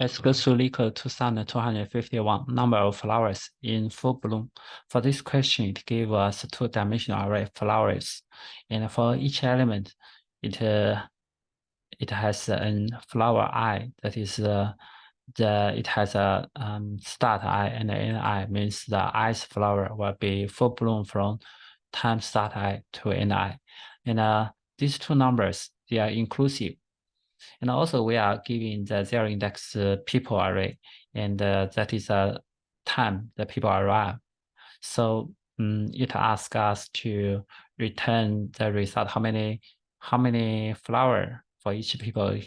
Let's go to Lico 2251, number of flowers in full bloom. For this question, it gave us two-dimensional array of flowers. And for each element, it has a flower eye. That is it has a start eye and an end eye, means the i's flower will be full bloom from time start eye to end eye. And these two numbers, they are inclusive. And also we are giving the zero index people array, and that is a time the people arrive. So it asks us to return the result, how many flower for each people,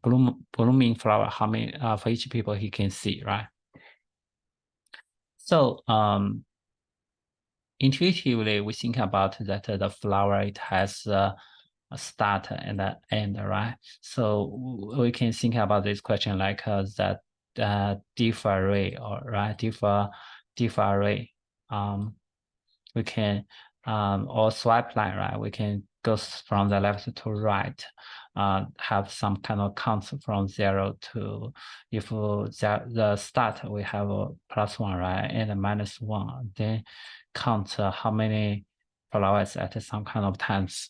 blooming flower, how many for each people he can see, right? So intuitively we think about that the flower, it has a start and an end, right? So we can think about this question like that diff array, or right, diff array. We can or swipe line, right? We can go from the left to right, have some kind of count from 0 to, if the start we have a +1, right, and a -1, then count how many flowers at some kind of times.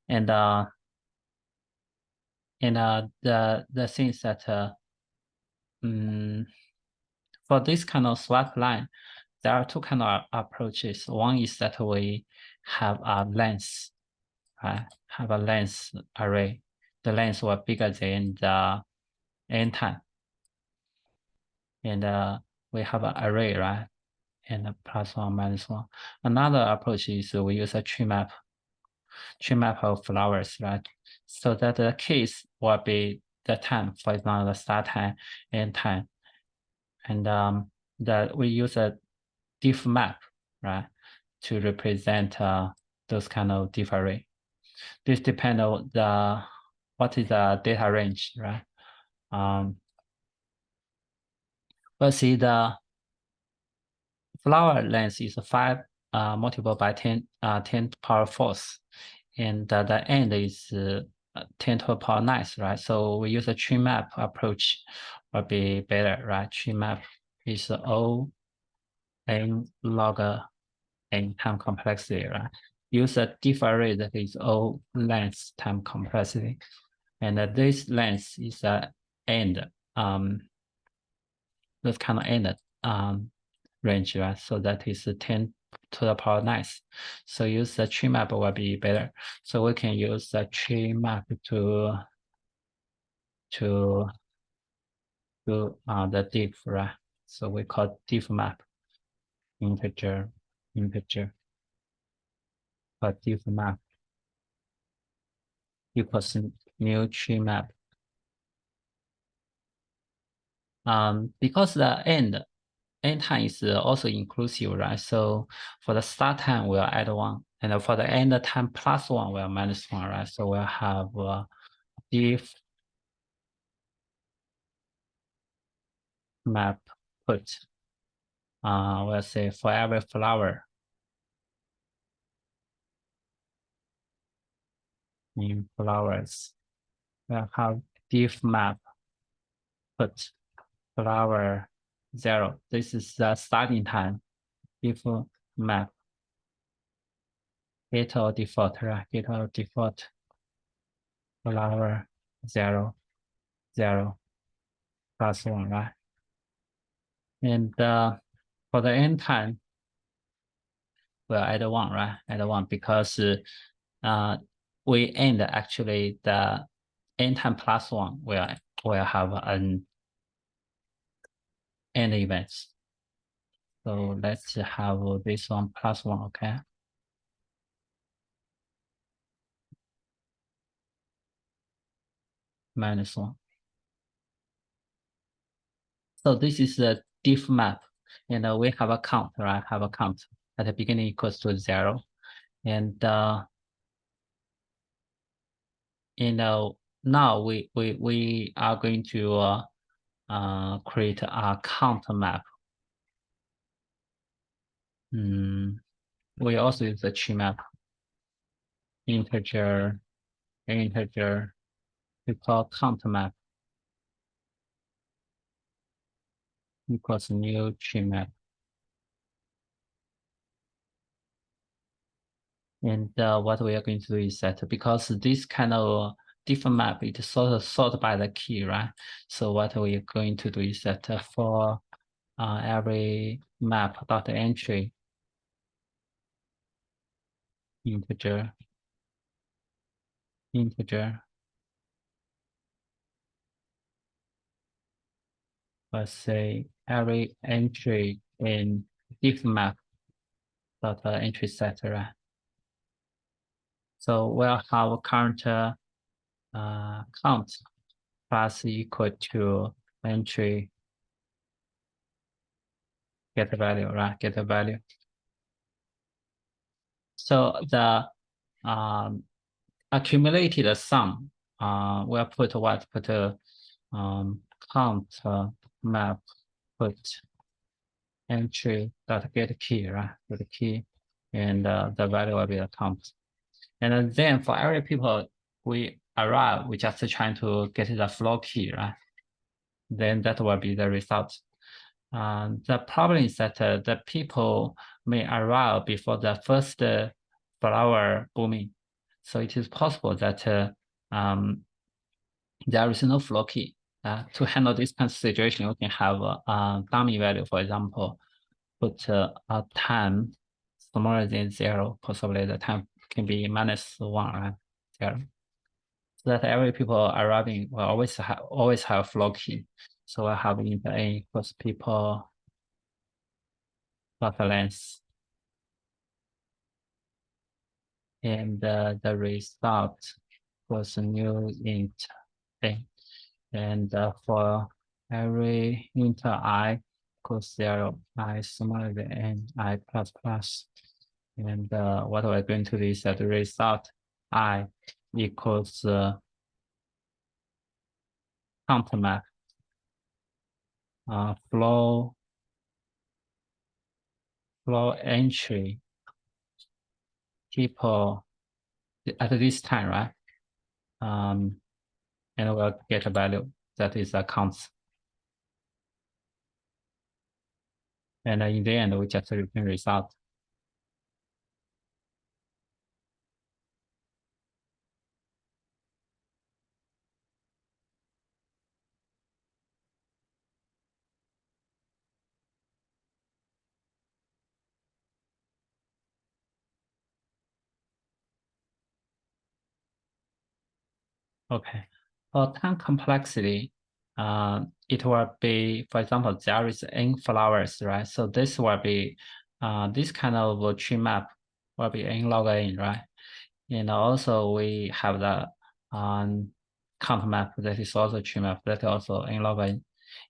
And the things that for this kind of swipe line, there are two kind of approaches. One is that we have a length, right? Have a length array. The length will bigger than the end time. And we have an array, right? And +1, -1. Another approach is we use a tree map of flowers, right? So that the case will be the time, for example, the start time, end time. And that we use a diff map, right, to represent those kind of diff array. This depends on what is the data range, right? But see, the flower length is 5 multiplied by 10 to power 4th, and the end is 10 to the power 9th, right? So we use a tree map approach will be better, right? Tree map is O n log n time complexity, right? Use a diff array that is O length time complexity, and this length is end, this kind of end range, right? So that is 10 to the power 9th. So use the tree map will be better. So we can use the tree map to the diff, right? So we call diff map integer, but diff map equals new tree map. Because the end time is also inclusive, right? So for the start time, we'll add 1, and for the end time +1, we'll -1, right? So we'll have diff map put, we'll say for every flower in flowers, we'll have diff map put flower 0. This is the starting time. Diff map get or default, right? Get or default flower 0, 0 +1, right? And for the end time, we'll add 1, right? Add 1 because we end actually the end time +1 will have an end events. So let's have this one +1, okay? -1. So this is the diff map, and we have a count, right? Have a count at the beginning equals to 0, and now we are going to create a count map. We also use the tree map integer. we call count map equals new tree map. And what we are going to do is that because this kind of different map, it is sorted by the key, right? So what we are going to do is that for every map dot entry integer, let's say every entry in diff map dot entry set, right? So we'll have current count plus equal to entry get value, right? Get the value. So the accumulated sum, we'll put what? Put count map put entry dot get key, right? Get key, and the value will be the count. And then for every people we arrive, we just trying to get the floor key, right? Then that will be the result. The problem is that the people may arrive before the first flower blooming. So it is possible that there is no floor key. To handle this kind of situation, you can have a dummy value, for example, put a time smaller than 0, possibly the time can be -1, right? 0. So that every people arriving will always have floor key. So I have int a equals people dot length, and the result was a new int a, and for every int I equals 0, I smaller than n, I plus plus, and what we're going to do is that the result I equals count map flow entry people at this time, right? And we'll get a value that is a count. And in the end, we just return result. Okay. For time complexity, it will be, for example, there is n flowers, right? So this will be, this kind of tree map will be n log n, right? And also we have the count map that is also tree map that is also n log n.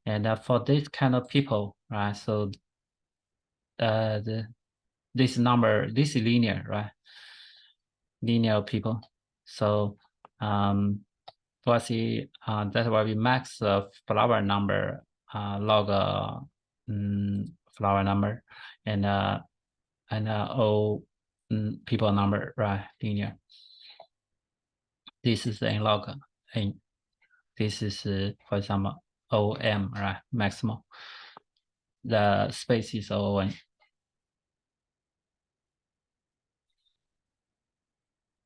And for this kind of people, right? So this number, this is linear, right? Linear people. So for see that will be max flower number log flower number and all people number, right? Linear. This is n log n. This is for example OM, right? Maximum. The space is O1.